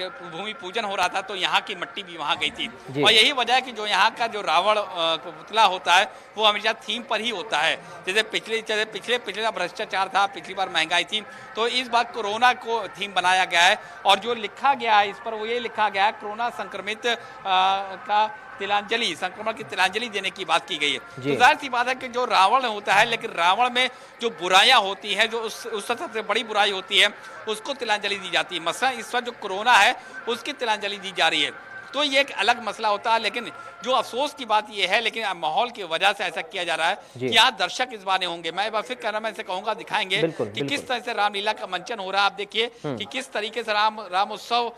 भूमि पूजन हो रहा था तो यहाँ की मिट्टी भी वहाँ गई थी। और यही वजह है कि जो यहाँ का जो रावण पुतला होता है वो हमेशा थीम पर ही होता है। जैसे पिछले बार भ्रष्टाचार था, पिछली बार महंगाई थी, तो इस बार कोरोना को थीम बनाया गया है। और जो लिखा गया है इस पर वो ये लिखा गया है, कोरोना संक्रमित का तिलांजलि, संक्रमण की तिलांजलि देने की बात की गई है। तो जाहिर सी बात है कि जो रावण होता है, लेकिन रावण में जो बुराइयां होती हैं, जो उस सबसे बड़ी बुराई होती है, उसको तिलांजलि दी जाती है। मसला इस वक्त जो कोरोना है उसकी तिलांजलि दी जा रही है, तो ये एक अलग मसला होता है। लेकिन जो अफसोस की बात ये है, लेकिन माहौल की वजह से ऐसा किया जा रहा है कि यहाँ दर्शक इस बार नहीं होंगे। मैं एक बार फिर कैमरामैन से कहूंगा दिखाएंगे कि किस तरह से रामलीला का मंचन हो रहा है। आप देखिए कि किस तरीके से रामोत्सव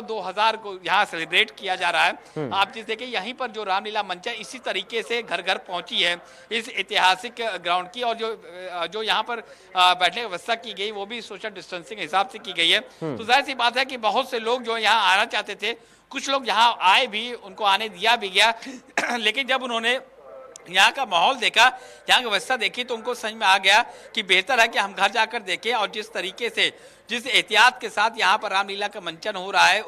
2000 को यहाँ सेलिब्रेट किया जा रहा है। आप जिस देखिए यहीं पर जो रामलीला मंच है इसी तरीके से घर घर पहुंची है इस ऐतिहासिक ग्राउंड की। और जो यहाँ पर बैठने की व्यवस्था की गई वो भी सोशल डिस्टेंसिंग हिसाब से की गई है। तो जाहिर सी बात है कि बहुत से लोग जो यहाँ आना चाहते थे, कुछ लोग यहाँ आए भी, उनको आने दिया भी गया लेकिन जब उन्होंने यहाँ का माहौल देखा, यहाँ की व्यवस्था देखी, तो उनको समझ में आ गया कि बेहतर है कि हम घर जाकर देखें। और जिस तरीके से, जिस एहतियात के साथ यहाँ पर रामलीला का मंचन हो रहा है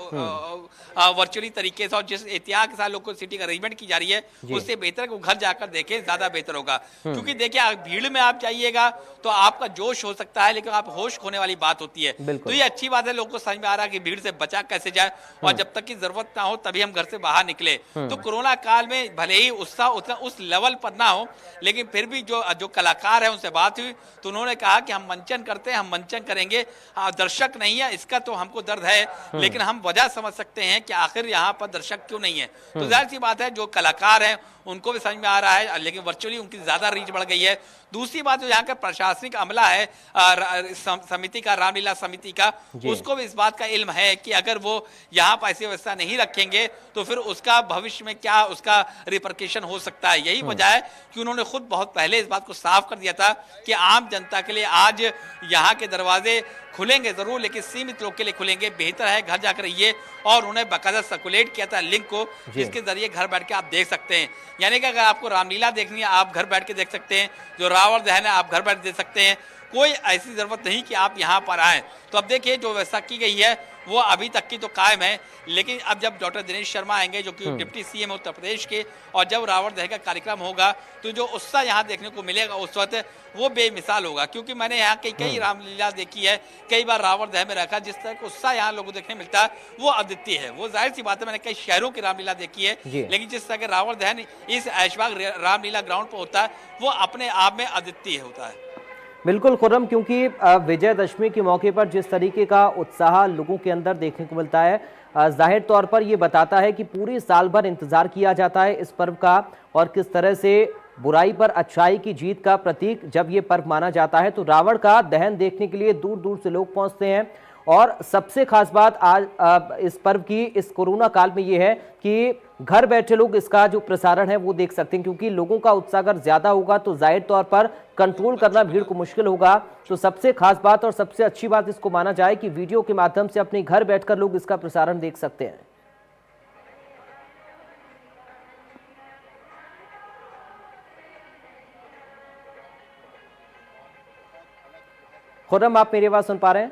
वर्चुअली तरीके से, और जिस एहतियात के साथ लोगों को सिटी का अरेंजमेंट की जा रही है, उससे बेहतर है कि घर जाकर देखें, ज्यादा बेहतर होगा। क्योंकि देखिए भीड़ में आप जाइएगा तो आपका जोश हो सकता है, लेकिन आप होश खोने वाली बात होती है। तो ये अच्छी बात है, लोगों को समझ में आ रहा है कि भीड़ से बचा कैसे जाए, और जब तक की जरूरत ना हो तभी हम घर से बाहर निकले। तो कोरोना काल में भले ही उत्साह उतना उस लेवल पर ना हो, लेकिन फिर भी जो कलाकार है उनसे बात हुई तो उन्होंने कहा कि हम मंचन करते हैं, हम मंचन करेंगे। दर्शक नहीं है इसका तो हमको दर्द है, लेकिन हम वजह समझ सकते हैं कि आखिर यहाँ पर दर्शक क्यों नहीं है। तो जाहिर सी बात है जो कलाकार हैं उनको भी समझ में आ रहा है, लेकिन वर्चुअली उनकी ज्यादा रीच बढ़ गई है। दूसरी बात जो यहाँ का प्रशासनिक अमला है समिति का, रामलीला समिति का, उसको भी इस बात का इल्म है कि अगर वो यहाँ पर ऐसी व्यवस्था नहीं रखेंगे तो फिर उसका भविष्य में क्या उसका रिपरकेशन हो सकता है। यही वजह है कि उन्होंने खुद बहुत पहले इस बात को साफ कर दिया था कि आम जनता के लिए आज यहाँ के दरवाजे खुलेंगे जरूर, लेकिन सीमित लोग के लिए खुलेंगे। बेहतर है घर जाकर रहिए। और उन्हें बाकायदा सर्कुलेट किया था लिंक को, जिसके जरिए घर बैठ के आप देख सकते हैं। यानी कि अगर आपको रामलीला देखनी है आप घर बैठ के देख सकते हैं, जो रावण दहन है आप घर बैठ देख सकते हैं। कोई ऐसी जरूरत नहीं कि आप यहाँ पर आए। तो अब देखिए जो व्यवस्था की गई है वो अभी तक की तो कायम है, लेकिन अब जब डॉक्टर दिनेश शर्मा आएंगे जो कि डिप्टी सीएम उत्तर प्रदेश के, और जब रावण दहन का कार्यक्रम होगा तो जो उत्साह यहाँ देखने को मिलेगा उस वक्त वो बेमिसाल होगा। क्योंकि मैंने यहाँ कई रामलीला देखी है, कई बार रावण दहन में रखा, जिस तरह का उत्साह यहाँ लोगों को देखने मिलता है वो अद्वितीय है। वो जाहिर सी बात है, मैंने कई शहरों की रामलीला देखी है, लेकिन जिस तरह के रावण दहन इस ऐशबाग रामलीला ग्राउंड पर होता है वो अपने आप में अद्वितीय होता है। बिल्कुल खुर्रम, क्योंकि विजयदशमी के मौके पर जिस तरीके का उत्साह लोगों के अंदर देखने को मिलता है, जाहिर तौर पर यह बताता है कि पूरी साल भर इंतजार किया जाता है इस पर्व का, और किस तरह से बुराई पर अच्छाई की जीत का प्रतीक जब ये पर्व माना जाता है तो रावण का दहन देखने के लिए दूर दूर से लोग पहुंचते हैं। और सबसे खास बात आज इस पर्व की इस कोरोना काल में ये है कि घर बैठे लोग इसका जो प्रसारण है वो देख सकते हैं, क्योंकि लोगों का उत्साह अगर ज्यादा होगा तो जाहिर तौर पर कंट्रोल करना भीड़ को मुश्किल होगा। तो सबसे खास बात और सबसे अच्छी बात इसको माना जाए कि वीडियो के माध्यम से अपने घर बैठकर लोग इसका प्रसारण देख सकते हैं। खुर्रम, आप मेरी आवाज सुन पा रहे हैं?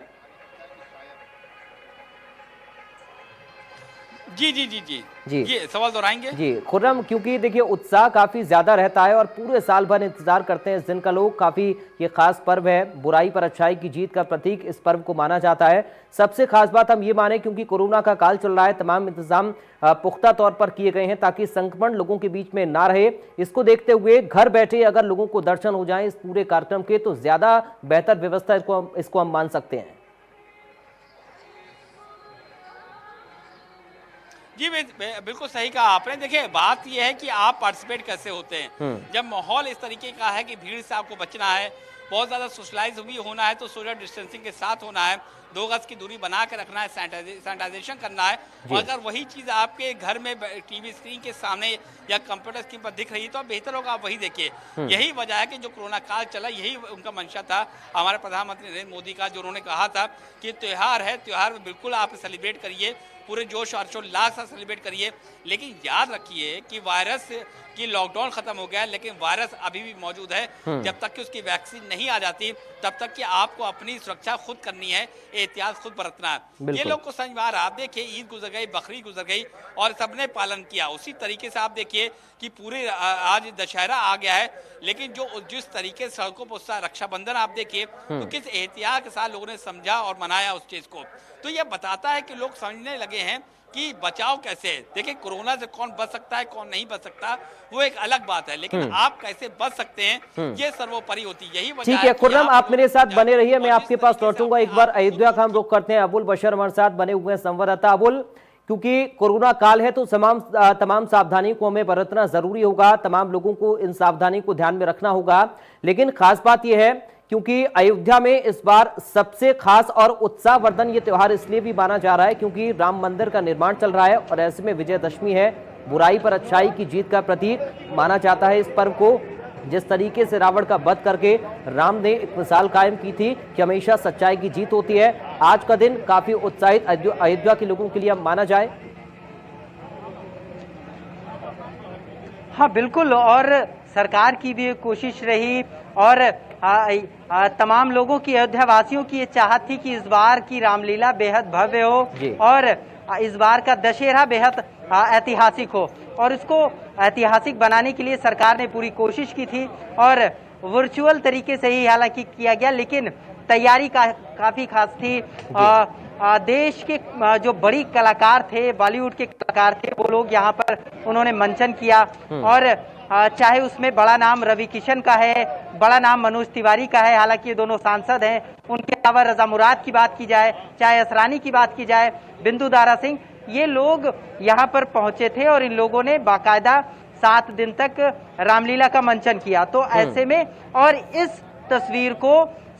जी जी जी जी जी, ये सवाल दोहराएंगे? जी खुर्रम, क्योंकि देखिए उत्साह काफी ज्यादा रहता है और पूरे साल भर इंतजार करते हैं इस दिन का लोग। काफी ये खास पर्व है, बुराई पर अच्छाई की जीत का प्रतीक इस पर्व को माना जाता है। सबसे खास बात हम ये माने क्योंकि कोरोना का काल चल रहा है, तमाम इंतजाम पुख्ता तौर पर किए गए हैं ताकि संक्रमण लोगों के बीच में ना रहे। इसको देखते हुए घर बैठे अगर लोगों को दर्शन हो जाए इस पूरे कार्यक्रम के तो ज्यादा बेहतर व्यवस्था इसको हम मान सकते हैं। जी बिल्कुल सही कहा आपने। देखिए बात यह है कि आप पार्टिसिपेट कैसे होते हैं। जब माहौल इस तरीके का है कि भीड़ से आपको बचना है, बहुत ज़्यादा सोशलाइज भी होना है तो सोशल डिस्टेंसिंग के साथ होना है, 2 गज की दूरी बना के रखना है, सैनिटाइजेशन करना है। और अगर वही चीज़ आपके घर में टीवी स्क्रीन के सामने या कंप्यूटर स्क्रीन पर दिख रही है तो बेहतर होगा आप वही देखिए। यही वजह है कि जो कोरोना काल चला यही उनका मंशा था हमारे प्रधानमंत्री नरेंद्र मोदी का, जो उन्होंने कहा था कि त्यौहार है, त्यौहार में बिल्कुल आप सेलिब्रेट करिए, पूरे जोश हर्षोल्लास से सेलिब्रेट करिए, लेकिन याद रखिए कि वायरस की लॉकडाउन खत्म हो गया है लेकिन वायरस अभी भी मौजूद है। जब तक कि उसकी वैक्सीन नहीं आ जाती तब तक कि आपको अपनी सुरक्षा खुद करनी है। एहतियात खुद बरतना है। ये बिल्कुल। लोग को समझ में आ रहा। आप देखिए ईद गुजर गई, बकरीद गुजर गई और सबने पालन किया। उसी तरीके से आप देखिए कि पूरे आज दशहरा आ गया है, लेकिन जो जिस तरीके से सड़कों पर उत्साह, रक्षाबंधन आप देखिए तो किस एहतियात के साथ लोगों ने समझा और मनाया उस चीज को। तो ये बताता है कि लोग समझने लगे हैं कि बचाव कैसे है। देखिए कोरोना से कौन बच सकता है कौन नहीं बच सकता वो एक अलग बात है, लेकिन आप कैसे बच सकते हैं ये सर्वोपरि होती है। यही वजह ठीक है कि खुर्रम, आप मेरे साथ बने रहिए, मैं और आपके जिस पास तरीके से लौटूंगा। एक अपने बार आप को अयोध्या का हम रुख करते हैं। अबुल बशर हमारे साथ बने हुए हैं संवाददाता। अबुल, क्योंकि कोरोना काल है तो तमाम सावधानी को हमें बरतना जरूरी होगा, तमाम लोगों को इन सावधानी को ध्यान में रखना होगा। लेकिन खास बात यह है क्योंकि अयोध्या में इस बार सबसे खास और उत्साहवर्धन ये त्योहार इसलिए भी माना जा रहा है क्योंकि राम मंदिर का निर्माण चल रहा है और ऐसे में विजयदशमी है, बुराई पर अच्छाई की जीत का प्रतीक माना जाता है इस पर्व को। जिस तरीके से रावण का वध करके राम ने एक मिसाल कायम की थी कि हमेशा सच्चाई की जीत होती है, आज का दिन काफी उत्साहित अयोध्या के लोगों के लिए माना जाए। हाँ बिल्कुल, और सरकार की भी कोशिश रही और तमाम लोगों की, अयोध्या वासियों की ये चाहत थी कि इस बार की रामलीला बेहद भव्य हो और इस बार का दशहरा बेहद ऐतिहासिक हो, और इसको ऐतिहासिक बनाने के लिए सरकार ने पूरी कोशिश की थी और वर्चुअल तरीके से ही हालांकि किया गया, लेकिन तैयारी काफी खास थी। देश के जो बड़ी कलाकार थे, बॉलीवुड के कलाकार थे, वो लोग यहाँ पर उन्होंने मंचन किया और चाहे उसमें बड़ा नाम रवि किशन का है, बड़ा नाम मनोज तिवारी का है, हालांकि ये दोनों सांसद हैं। उनके अलावा रजा मुराद की बात की जाए, चाहे असरानी की बात की जाए, बिंदु दारा सिंह, ये लोग यहाँ पर पहुंचे थे और इन लोगों ने बाकायदा 7 दिन तक रामलीला का मंचन किया। तो ऐसे में और इस तस्वीर को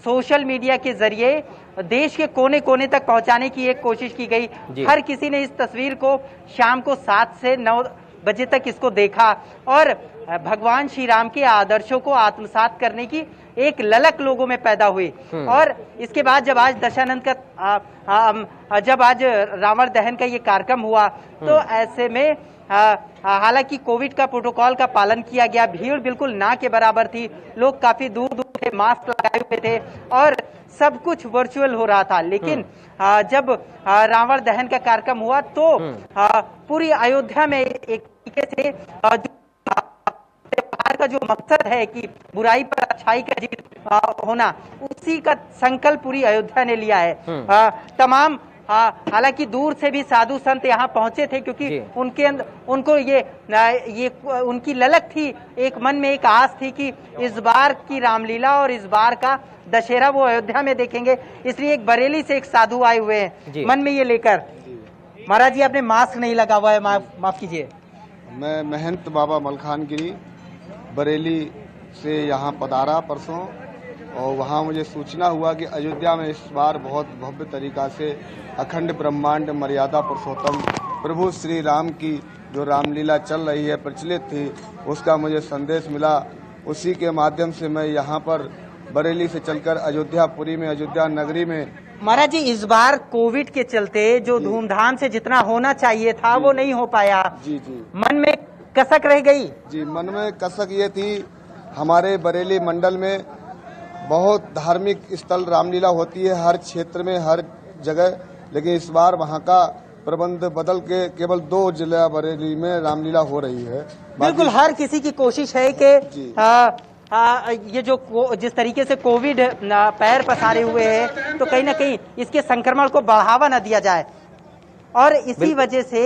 सोशल मीडिया के जरिए देश के कोने कोने तक पहुंचाने की एक कोशिश की गई। हर किसी ने इस तस्वीर को शाम को 7 से 9 बजे तक इसको देखा और भगवान श्री राम के आदर्शों को आत्मसात करने की एक ललक लोगों में पैदा हुई। और इसके बाद जब आज दशानंद का जब आज रावण दहन का ये कार्यक्रम हुआ तो ऐसे में हालांकि कोविड का प्रोटोकॉल का पालन किया गया, भीड़ बिल्कुल ना के बराबर थी, लोग काफी दूर दूर थे, मास्क लगाए हुए थे और सब कुछ वर्चुअल हो रहा था। लेकिन जब रावण दहन का कार्यक्रम हुआ तो पूरी अयोध्या में एक तरीके से त्योहार का जो मकसद है कि बुराई पर अच्छाई का जीत होना, उसी का संकल्प पूरी अयोध्या ने लिया है। तमाम हालांकि दूर से भी साधु संत यहाँ पहुंचे थे क्योंकि उनके अंदर उनको ये उनकी ललक थी, एक मन में एक आस थी कि इस बार की रामलीला और इस बार का दशहरा वो अयोध्या में देखेंगे। इसलिए एक बरेली से एक साधु आए हुए हैं मन में ये लेकर। महाराज जी, आपने मास्क नहीं लगा हुआ है, माफ कीजिए। मैं महंत बाबा मलखान गिरी बरेली से यहाँ पधारा परसों, और वहाँ मुझे सूचना हुआ कि अयोध्या में इस बार बहुत भव्य तरीका से अखंड ब्रह्मांड मर्यादा पुरुषोत्तम प्रभु श्री राम की जो रामलीला चल रही है, प्रचलित थी, उसका मुझे संदेश मिला। उसी के माध्यम से मैं यहाँ पर बरेली से चलकर अयोध्यापुरी में, अयोध्या नगरी में। महाराज जी, इस बार कोविड के चलते जो धूमधाम से जितना होना चाहिए था वो नहीं हो पाया। जी। मन में कसक रह गई। जी, मन में कसक ये थी, हमारे बरेली मंडल में बहुत धार्मिक स्थल रामलीला होती है हर क्षेत्र में, हर जगह, लेकिन इस बार वहाँ का प्रबंध बदल के केवल 2 जिला बरेली में रामलीला हो रही है। बिल्कुल, हर किसी की कोशिश है कि ये जो जिस तरीके से कोविड पैर पसारे हुए है तो कहीं ना कहीं इसके संक्रमण को बढ़ावा न दिया जाए, और इसी वजह से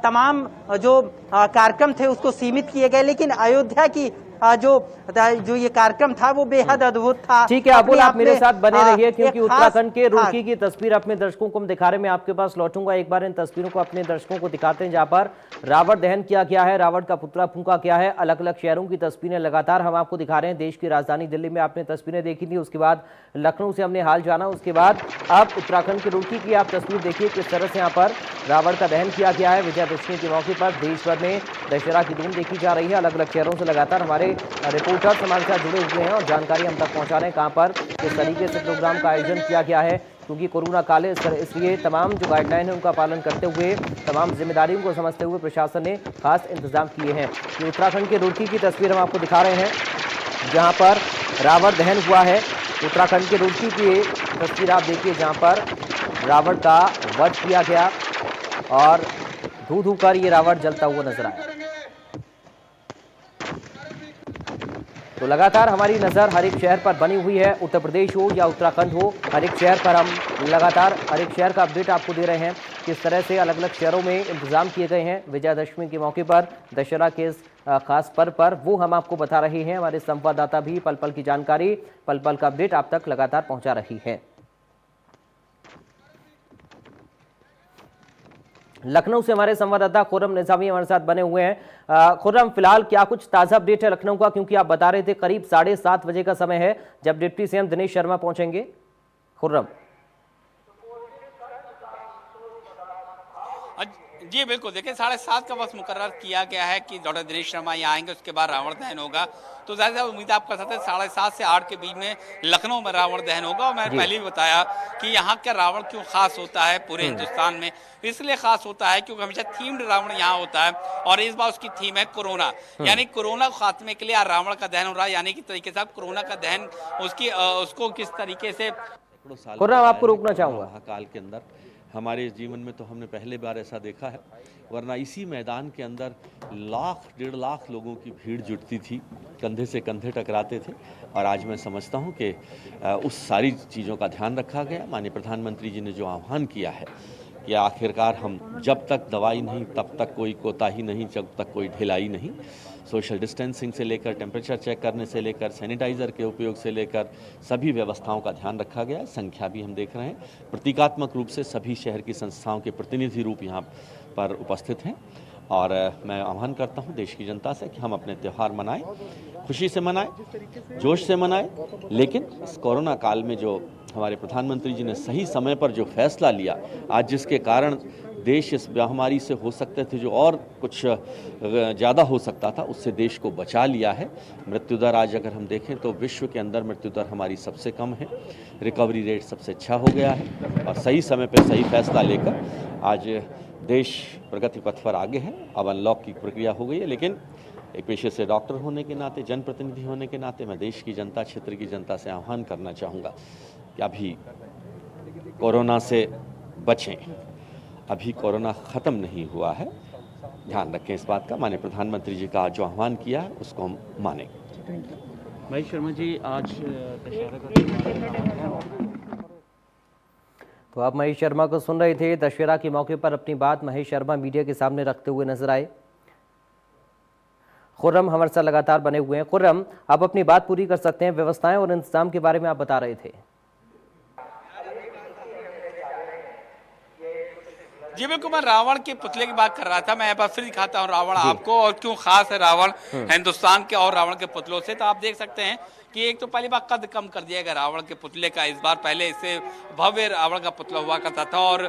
तमाम जो कार्यक्रम थे उसको सीमित किए गए। लेकिन अयोध्या की जो ये कार्यक्रम था वो बेहद अद्भुत था। ठीक है अबुल, आप मेरे साथ बने रहिए क्योंकि उत्तराखंड के रुड़की की तस्वीर अपने दर्शकों को हम दिखा रहे हैं। मैं आपके पास लौटूंगा, एक बार इन तस्वीरों को अपने दर्शकों को दिखाते हैं जहां पर रावण दहन किया गया है, रावण का पुतला फूंका गया है। अलग अलग शहरों की तस्वीरें लगातार हम आपको दिखा रहे हैं। देश की राजधानी दिल्ली में आपने तस्वीरें देखी थी, उसके बाद लखनऊ से हमने हाल जाना, उसके बाद अब उत्तराखंड के रुड़की की आप तस्वीर देखिए किस तरह से यहाँ पर रावण का दहन किया गया है। विजयदशमी के मौके पर देश भर में दशहरा की धूम देखी जा रही है। अलग अलग शहरों से लगातार हमारे रिपोर्टर्स हमारे साथ जुड़े हुए हैं और जानकारी हम तक पहुंचा रहे हैं कहां पर किस तरीके से प्रोग्राम का आयोजन किया गया है। क्योंकि कोरोना काल है, इसलिए तमाम जो गाइडलाइन है उनका पालन करते हुए, तमाम जिम्मेदारियों को समझते हुए प्रशासन ने खास इंतजाम किए हैं। ये उत्तराखंड के रुड़की की तस्वीर हम आपको दिखा रहे हैं जहां पर रावण दहन हुआ है। उत्तराखंड के रुड़की की तस्वीर आप देखिए जहां पर रावण का वध किया गया और धू धू कर ये रावण जलता हुआ नजर आया। तो लगातार हमारी नजर हर एक शहर पर बनी हुई है, उत्तर प्रदेश हो या उत्तराखंड हो, हर एक शहर पर हम लगातार हर एक शहर का अपडेट आपको दे रहे हैं। किस तरह से अलग अलग शहरों में इंतजाम किए गए हैं विजयादशमी के मौके पर, दशहरा के इस खास पर्व पर, वो हम आपको बता रहे हैं। हमारे संवाददाता भी पल पल की जानकारी, पल पल का अपडेट आप तक लगातार पहुंचा रही है। लखनऊ से हमारे संवाददाता खुर्रम निजामी हमारे साथ बने हुए हैं। खुर्रम, फिलहाल क्या कुछ ताजा अपडेट है लखनऊ का, क्योंकि आप बता रहे थे करीब 7:30 बजे का समय है जब डिप्टी सीएम दिनेश शर्मा पहुंचेंगे। खुर्रम। जी बिल्कुल, देखिए 7:30 का वक्त मुकर्रर किया गया है कि डॉक्टर दिनेश शर्मा यहाँ आएंगे, उसके बाद रावण दहन होगा। तो ज़्यादा उम्मीद आप कर सकते हैं 7:30 से 8 के बीच में लखनऊ में रावण दहन होगा। और मैंने पहले भी बताया कि यहाँ का रावण क्यों खास होता है पूरे हिंदुस्तान में, इसलिए खास होता है क्योंकि हमेशा थीम्ड रावण यहाँ होता है। और इस बार उसकी थीम है कोरोना, यानी कोरोना खात्मे के लिए रावण का दहन हो रहा है। यानी कि तरीके से आप कोरोना का दहन उसको किस तरीके से। खुर्रम, आपको रोकना चाहूंगा, महाकाल के अंदर हमारे जीवन में तो हमने पहले बार ऐसा देखा है, वरना इसी मैदान के अंदर 1.5 लाख लोगों की भीड़ जुटती थी, कंधे से कंधे टकराते थे। और आज मैं समझता हूं कि उस सारी चीज़ों का ध्यान रखा गया। माननीय प्रधानमंत्री जी ने जो आह्वान किया है कि आखिरकार हम जब तक दवाई नहीं तब तक कोई कोताही नहीं, जब तक कोई ढिलाई नहीं, सोशल डिस्टेंसिंग से लेकर टेम्परेचर चेक करने से लेकर सैनिटाइज़र के उपयोग से लेकर सभी व्यवस्थाओं का ध्यान रखा गया है। संख्या भी हम देख रहे हैं, प्रतीकात्मक रूप से सभी शहर की संस्थाओं के प्रतिनिधि रूप यहाँ पर उपस्थित हैं। और मैं आह्वान करता हूँ देश की जनता से कि हम अपने त्यौहार मनाएं, खुशी से मनाएं, जोश से मनाएं, लेकिन इस कोरोना काल में जो हमारे प्रधानमंत्री जी ने सही समय पर जो फैसला लिया, आज जिसके कारण देश इस महामारी से हो सकते थे जो और कुछ ज़्यादा हो सकता था, उससे देश को बचा लिया है। मृत्यु दर आज अगर हम देखें तो विश्व के अंदर मृत्यु दर हमारी सबसे कम है, रिकवरी रेट सबसे अच्छा हो गया है। और सही समय पर सही फैसला लेकर आज देश प्रगति पथ पर आगे है। अब अनलॉक की प्रक्रिया हो गई है, लेकिन एक पेशे से डॉक्टर होने के नाते, जनप्रतिनिधि होने के नाते मैं देश की जनता, क्षेत्र की जनता से आह्वान करना चाहूँगा कि अभी कोरोना से बचें, अभी कोरोना ख़त्म नहीं हुआ है, ध्यान रखें इस बात का। माननीय प्रधानमंत्री जी का जो आह्वान किया है उसको हम मानें। महेश शर्मा जी, आज दशहरा का तो आप महेश शर्मा को सुन रहे थे। दशहरा के मौके पर अपनी बात महेश शर्मा मीडिया के सामने रखते हुए नजर आए। खुर्रम हमारे साथ लगातार बने हुए हैं। खुर्रम, आप अपनी बात पूरी कर सकते हैं, व्यवस्थाएं और इंतजाम के बारे में आप बता रहे थे। जी बिल्कुल, मैं रावण के पुतले की बात कर रहा था। मैं एक बार फिर दिखाता हूँ रावण आपको, और क्यों खास है रावण हिंदुस्तान के और रावण के पुतलों से। तो आप देख सकते हैं कि एक तो पहली बार कद कम कर दिया गया रावण के पुतले का इस बार, पहले इससे भव्य रावण का पुतला हुआ करता था। और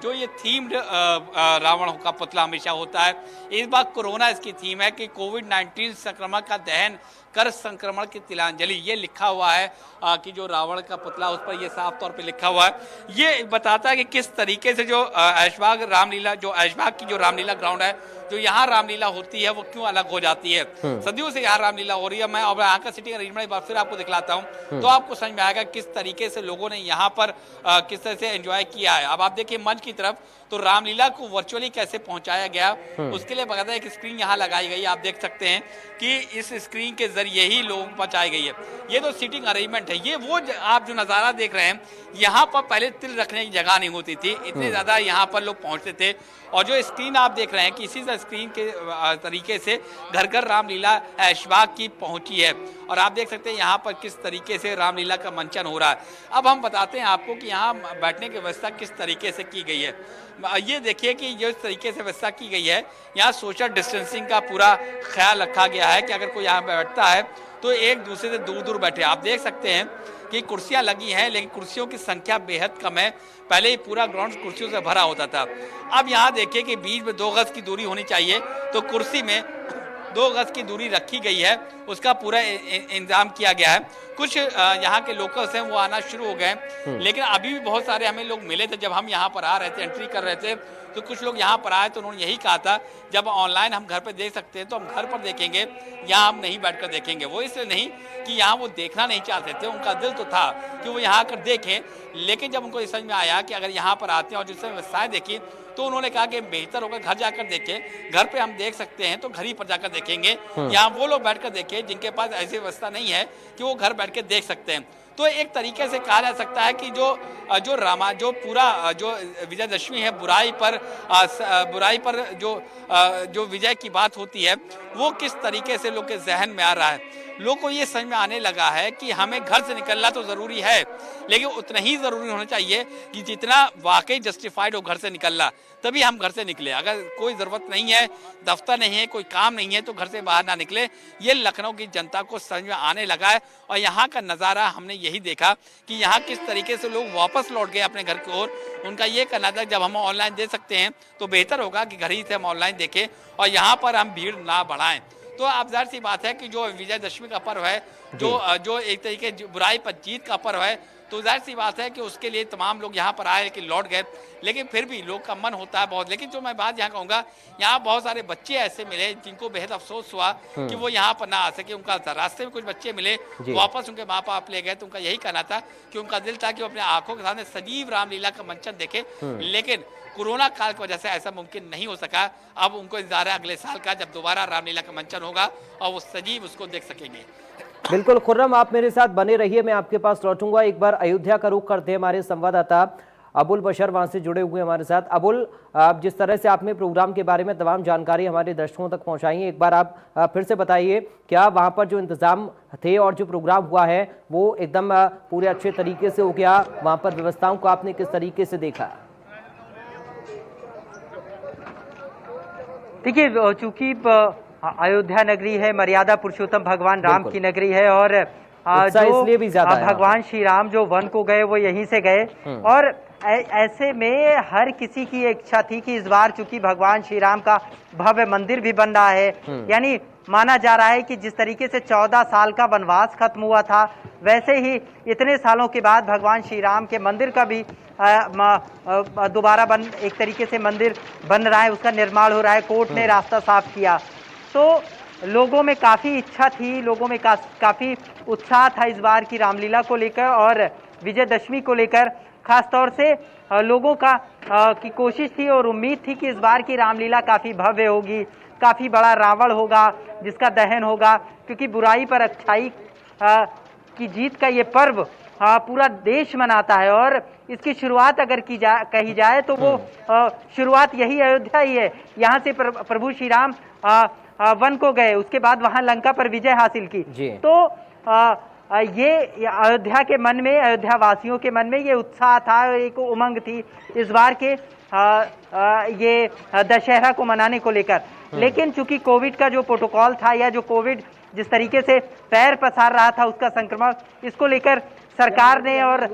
जो ये थीम्ड रावण का पुतला हमेशा होता है, इस बार कोरोना इसकी थीम है कि कोविड-19 संक्रमण का दहन कर संक्रमण की तिलांजलि, ये लिखा हुआ है कि जो रावण का पुतला उस पर ये साफ तौर पे लिखा हुआ है। ये बताता है कि किस तरीके से जो ऐशबाग रामलीला, जो ऐशबाग की जो रामलीला ग्राउंड है, जो यहाँ रामलीला होती है वो क्यों अलग हो जाती है। सदियों से यहाँ रामलीला हो रही है। मैं अब यहाँ का सिटिंग अरेंजमेंट एक बार फिर आपको दिखलाता हूँ तो आपको समझ में आएगा किस तरीके से लोगों ने यहाँ पर किस तरह से एंजॉय किया है। अब आप देखिए मंच की तरफ, तो रामलीला को वर्चुअली कैसे पहुंचाया गया, उसके लिए बकायदा एक स्क्रीन यहाँ लगाई गई। आप देख सकते हैं कि इस स्क्रीन के जरिए ही लोगों को पहुंचाई गई है। ये तो सीटिंग अरेंजमेंट है। ये वो आप जो नज़ारा देख रहे हैं, यहाँ पर पहले तिल रखने की जगह नहीं होती थी, इतने ज़्यादा यहाँ पर लोग पहुँचते थे। और जो स्क्रीन आप देख रहे हैं कि इसी स्क्रीन के तरीके से घर घर रामलीला ऐशबाग की पहुँची है। और आप देख सकते हैं यहाँ पर किस तरीके से रामलीला का मंचन हो रहा है। अब हम बताते हैं आपको कि यहाँ बैठने की व्यवस्था किस तरीके से की गई है। ये देखिए कि जो इस तरीके से व्यवस्था की गई है, यहाँ सोशल डिस्टेंसिंग का पूरा ख्याल रखा गया है कि अगर कोई यहाँ बैठता है तो एक दूसरे से दूर दूर बैठे। आप देख सकते हैं कि कुर्सियाँ लगी हैं, लेकिन कुर्सियों की संख्या बेहद कम है। पहले ही पूरा ग्राउंड कुर्सियों से भरा होता था। अब यहाँ देखिए कि बीच में 2 गज की दूरी होनी चाहिए, तो कुर्सी में 2 गज की दूरी रखी गई है। उसका पूरा इंतजाम किया गया है। कुछ यहाँ के लोकल्स हैं वो आना शुरू हो गए हैं, लेकिन अभी भी बहुत सारे हमें लोग मिले थे जब हम यहाँ पर आ रहे थे, एंट्री कर रहे थे, तो कुछ लोग यहाँ पर आए तो उन्होंने यही कहा था जब ऑनलाइन हम घर पे देख सकते हैं तो हम घर पर देखेंगे, यहाँ हम नहीं बैठकर देखेंगे। वो इसलिए नहीं कि यहाँ वो देखना नहीं चाहते थे, उनका दिल तो था कि वो यहाँ आकर देखें, लेकिन जब उनको ये समझ में आया कि अगर यहाँ पर आते हैं और जिससे व्यवसाय देखी तो उन्होंने कहा कि बेहतर होगा घर जाकर देखें, घर पे हम देख सकते हैं तो घर ही पर जाकर देखेंगे, यहाँ वो लोग बैठकर देखें जिनके पास ऐसी व्यवस्था नहीं है कि वो घर बैठ के देख सकते हैं। तो एक तरीके से कहा जा सकता है कि जो पूरा जो विजयदशमी है बुराई पर जो विजय की बात होती है वो किस तरीके से लोग के जहन में आ रहा है। लोग को ये समझ में आने लगा है कि हमें घर से निकलना तो ज़रूरी है, लेकिन उतना ही ज़रूरी होना चाहिए कि जितना वाकई जस्टिफाइड हो घर से निकलना, तभी हम घर से निकले। अगर कोई ज़रूरत नहीं है, दफ्तर नहीं है, कोई काम नहीं है तो घर से बाहर ना निकले। ये लखनऊ की जनता को समझ में आने लगा है और यहाँ का नज़ारा हमने यही देखा कि यहाँ किस तरीके से लोग वापस लौट गए अपने घर की ओर। उनका ये कहना था जब हम ऑनलाइन देख सकते हैं तो बेहतर होगा कि घर ही से हम ऑनलाइन देखें और यहाँ पर हम भीड़ ना बढ़ाएं। तो अब जाहिर सी बात है कि जो विजयदशमी का पर्व है, जो एक तरीके बुराई पर जीत का पर्व है, तो जाहिर सी बात है कि उसके लिए तमाम लोग यहाँ पर आए लेकिन लौट गए, लेकिन फिर भी लोग का मन होता है बहुत। लेकिन जो मैं बात यहाँ कहूँगा, यहाँ बहुत सारे बच्चे ऐसे मिले जिनको बेहद अफसोस हुआ कि वो यहाँ पर ना आ सके। उनका रास्ते में कुछ बच्चे मिले, वापस उनके माँ बाप ले गए, तो उनका यही कहना था कि उनका दिल था कि वो अपने आंखों के सामने सजीव रामलीला का मंचन देखे, लेकिन कोरोना काल की वजह से ऐसा मुमकिन नहीं हो सका। अब उनको इंतजार है अगले साल का, जब दोबारा रामलीला का मंचन होगा और वो सजीव उसको देख सकेंगे। बिल्कुल खुर्रम, आप मेरे साथ बने रहिए, मैं आपके पास लौटूंगा। एक बार अयोध्या का रुख करते हैं, हमारे संवाददाता अबुल बशर वहां से जुड़े हुए हमारे साथ। अबुल, जिस तरह से आपने प्रोग्राम के बारे में तमाम जानकारी हमारे दर्शकों तक पहुंचाई है, एक बार आप फिर से बताइए, क्या वहां पर जो इंतजाम थे और जो प्रोग्राम हुआ है वो एकदम पूरे अच्छे तरीके से हो गया? वहां पर व्यवस्थाओं को आपने किस तरीके से देखा? देखिए, चूंकि अयोध्या नगरी है, मर्यादा पुरुषोत्तम भगवान राम की नगरी है और इसलिए भी ज्यादा भगवान श्री राम जो वन को गए वो यहीं से गए, और ऐसे में हर किसी की इच्छा थी कि इस बार चूंकि भगवान श्री राम का भव्य मंदिर भी बन रहा है, यानी माना जा रहा है कि जिस तरीके से 14 साल का वनवास खत्म हुआ था, वैसे ही इतने सालों के बाद भगवान श्री राम के मंदिर का भी दोबारा एक तरीके से मंदिर बन रहा है, उसका निर्माण हो रहा है। कोर्ट ने रास्ता साफ किया, तो लोगों में काफ़ी इच्छा थी, लोगों में काफ़ी उत्साह था इस बार की रामलीला को लेकर और विजयदशमी को लेकर। खास तौर से लोगों की कोशिश थी और उम्मीद थी कि इस बार की रामलीला काफ़ी भव्य होगी, काफ़ी बड़ा रावण होगा जिसका दहन होगा, क्योंकि बुराई पर अच्छाई की जीत का ये पर्व पूरा देश मनाता है और इसकी शुरुआत अगर कही जाए तो वो शुरुआत यही अयोध्या ही है। यहाँ से प्रभु श्री राम वन को गए, उसके बाद वहां लंका पर विजय हासिल की। तो ये अयोध्या के मन में, अयोध्या वासियों के मन में ये उत्साह था, एक उमंग थी इस बार के ये दशहरा को मनाने को लेकर। लेकिन चूंकि कोविड का जो प्रोटोकॉल था या जो कोविड जिस तरीके से पैर पसार रहा था उसका संक्रमण, इसको लेकर सरकार ने और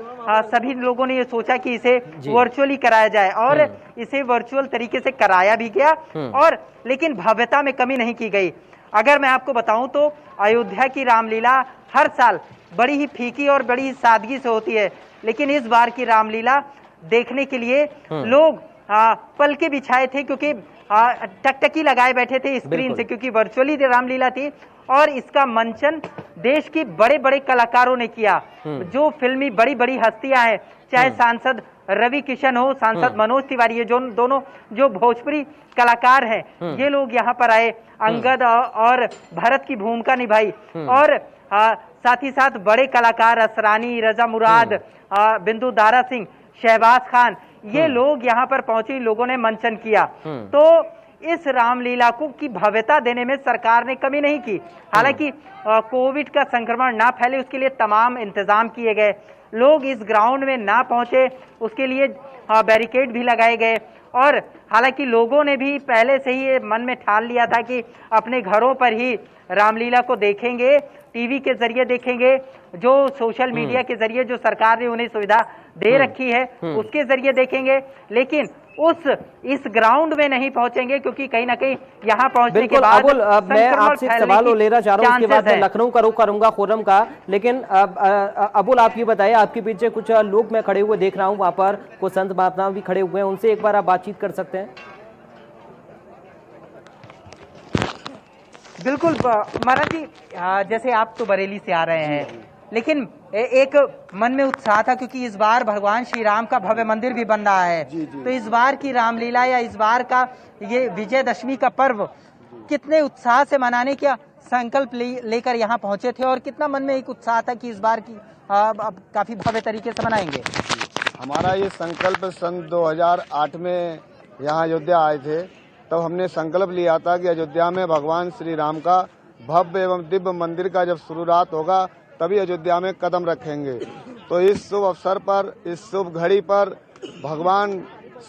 सभी लोगों ने ये सोचा कि इसे वर्चुअली कराया जाए और इसे वर्चुअल तरीके से कराया भी गया, और लेकिन भव्यता में कमी नहीं की गई। अगर मैं आपको बताऊं तो अयोध्या की रामलीला हर साल बड़ी ही फीकी और बड़ी ही सादगी से होती है, लेकिन इस बार की रामलीला देखने के लिए लोग पलके बिछाए थे, क्योंकि टकटकी लगाए बैठे थे स्क्रीन से, क्योंकि वर्चुअली रामलीला थी और इसका मंचन देश की बड़े बड़े कलाकारों ने किया। जो फिल्मी बड़ी बड़ी हस्तियां हैं, चाहे सांसद रवि किशन हो, सांसद मनोज तिवारी, ये जो दोनों जो भोजपुरी कलाकार हैं, ये लोग यहाँ पर आए, अंगद और भरत की भूमिका निभाई, और साथ ही साथ बड़े कलाकार असरानी, रजा मुराद, बिंदु दारा सिंह, शहबाज खान, ये लोग यहाँ पर पहुंचे, लोगों ने मंचन किया। तो इस रामलीला को की भव्यता देने में सरकार ने कमी नहीं की। हालांकि कोविड का संक्रमण ना फैले उसके लिए तमाम इंतजाम किए गए, लोग इस ग्राउंड में ना पहुंचे उसके लिए बैरिकेड भी लगाए गए, और हालांकि लोगों ने भी पहले से ही मन में ठान लिया था कि अपने घरों पर ही रामलीला को देखेंगे, टीवी के जरिए देखेंगे, जो सोशल मीडिया के जरिए जो सरकार ने उन्हें सुविधा दे रखी है उसके जरिए देखेंगे। लेकिन इस ग्राउंड में नहीं पहुंचेंगे, क्योंकि कहीं ना कहीं यहाँ पहुंचने के बिल्कुल बाद अबुल, मैं संक्रमण आपसे एक फैलने सवाल की लेना चाह रहा हूँ, उसके बाद chances मैं है। लखनऊ का रुख करूंगा खुर्रम का, लेकिन अबुल आप ये बताइए, आपके पीछे कुछ लोग मैं खड़े हुए देख रहा हूँ, वहां पर कुछ संत महात्मा भी खड़े हुए हैं, उनसे एक बार आप बातचीत कर सकते हैं। बिल्कुल महाराज जी, जैसे आप तो बरेली से आ रहे हैं, लेकिन एक मन में उत्साह था, क्योंकि इस बार भगवान श्री राम का भव्य मंदिर भी बन रहा है। तो इस बार की रामलीला या इस बार का ये विजयदशमी का पर्व कितने उत्साह से मनाने का संकल्प लेकर यहाँ पहुंचे थे, और कितना मन में एक उत्साह था कि इस बार की अब काफी भव्य तरीके से मनाएंगे? हमारा ये संकल्प सन 2008 में यहाँ अयोध्या आए थे, तब हमने संकल्प लिया था कि अयोध्या में भगवान श्री राम का भव्य एवं दिव्य मंदिर का जब शुरुआत होगा तभी अयोध्या में कदम रखेंगे। तो इस शुभ अवसर पर, इस शुभ घड़ी पर भगवान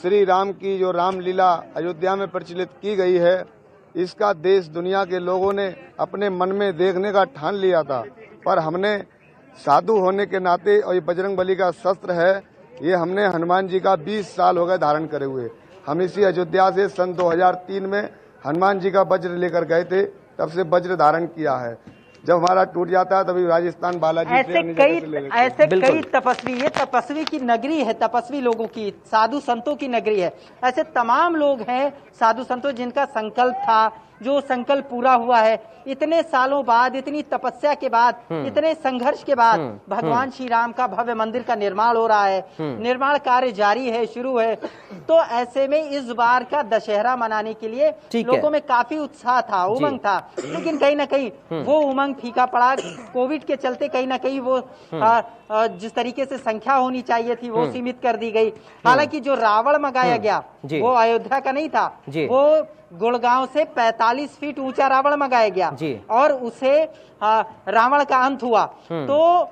श्री राम की जो रामलीला अयोध्या में प्रचलित की गई है, इसका देश दुनिया के लोगों ने अपने मन में देखने का ठान लिया था, पर हमने साधु होने के नाते, और ये बजरंग बली का शस्त्र है, ये हमने हनुमान जी का 20 साल हो गए धारण करे हुए। हम इसी अयोध्या से सन 2003 में हनुमान जी का वज्र लेकर गए थे, तब से वज्र धारण किया है। जब हमारा टूट जाता है तभी राजस्थान बालाजी ऐसे कई तपस्वी, ये तपस्वी की नगरी है, तपस्वी लोगों की, साधु संतों की नगरी है। ऐसे तमाम लोग हैं साधु संतों जिनका संकल्प था, जो संकल्प पूरा हुआ है। इतने सालों बाद, इतनी तपस्या के बाद, इतने संघर्ष के बाद भगवान श्री राम का भव्य मंदिर का निर्माण हो रहा है, निर्माण कार्य जारी है, शुरू है। तो ऐसे में इस बार का दशहरा मनाने के लिए लोगों में काफी उत्साह था, उमंग था, लेकिन कहीं ना कहीं वो उमंग फीका पड़ा। कोविड के चलते कहीं ना कहीं वो जिस तरीके से संख्या होनी चाहिए थी वो सीमित कर दी गई। हालांकि जो रावण मंगाया गया वो अयोध्या का नहीं था, वो गुड़गांव से 45 फीट ऊंचा रावण मंगाया गया और उसे रावण का अंत हुआ। तो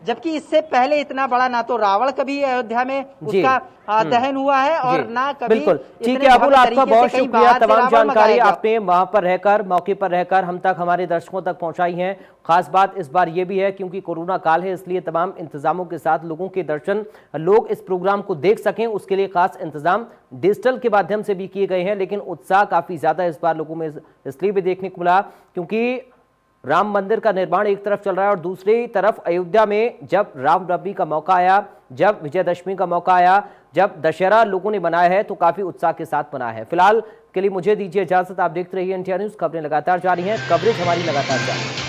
जबकि इससे पहले इतना बड़ा ना तो रावण कभी अयोध्या में उसका दहन हुआ है और ना कभी। बिल्कुल ठीक है अबुल, आपका बहुत शुक्रिया, तमाम जानकारी आपने वहां पर रहकर, मौके पर रहकर हम तक, हमारे दर्शकों तक पहुंचाई है। खास बात इस बार ये भी है क्योंकि कोरोना काल है, इसलिए तमाम इंतजामों के साथ लोगों के दर्शन, लोग इस प्रोग्राम को देख सकें, उसके लिए खास इंतजाम डिजिटल के माध्यम से भी किए गए हैं। लेकिन उत्साह काफी ज्यादा इस बार लोगों में इसलिए भी देखने को मिला क्योंकि राम मंदिर का निर्माण एक तरफ चल रहा है और दूसरी तरफ अयोध्या में जब रामनवमी का मौका आया, जब विजयदशमी का मौका आया, जब दशहरा लोगों ने मनाया है तो काफी उत्साह के साथ मनाया है। फिलहाल के लिए मुझे दीजिए इजाजत, आप देखते रहिए NTR न्यूज़, खबरें लगातार जारी हैं, कवरेज हमारी लगातार जारी है।